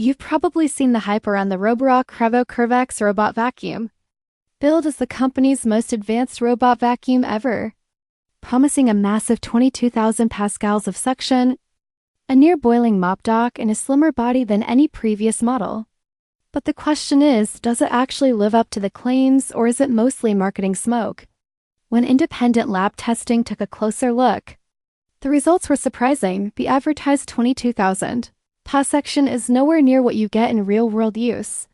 You've probably seen the hype around the Roborock Qrevo CurvX robot vacuum. Billed as the company's most advanced robot vacuum ever, promising a massive 22,000 pascals of suction, a near-boiling mop dock, and a slimmer body than any previous model. But the question is, does it actually live up to the claims, or is it mostly marketing smoke? When independent lab testing took a closer look, the results were surprising. The advertised 22,000 pas section is nowhere near what you get in real-world use,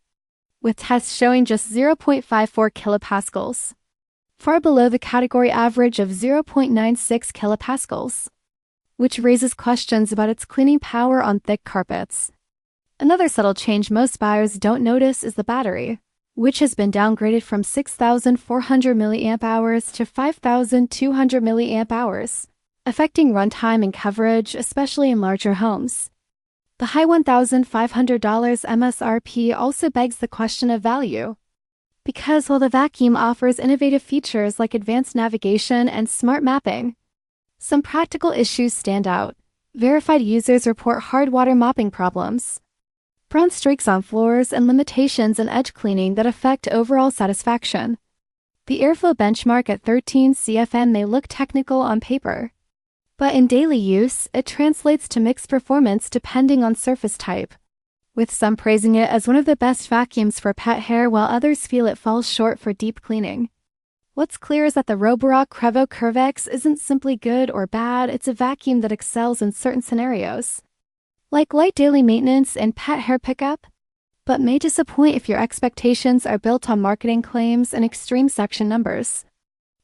with tests showing just 0.54 kilopascals, far below the category average of 0.96 kilopascals, which raises questions about its cleaning power on thick carpets. Another subtle change most buyers don't notice is the battery, which has been downgraded from 6,400 mAh to 5,200 mAh, affecting runtime and coverage, especially in larger homes. The high $1,500 MSRP also begs the question of value, because while the vacuum offers innovative features like advanced navigation and smart mapping, some practical issues stand out. Verified users report hard water mopping problems, brown streaks on floors, and limitations in edge cleaning that affect overall satisfaction. The airflow benchmark at 13 CFM may look technical on paper, but in daily use, it translates to mixed performance depending on surface type, with some praising it as one of the best vacuums for pet hair while others feel it falls short for deep cleaning. What's clear is that the Roborock Qrevo CurvX isn't simply good or bad, it's a vacuum that excels in certain scenarios, like light daily maintenance and pet hair pickup, but may disappoint if your expectations are built on marketing claims and extreme section numbers.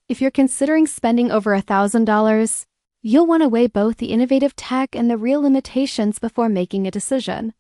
If you're considering spending over $1,000, you'll want to weigh both the innovative tech and the real limitations before making a decision.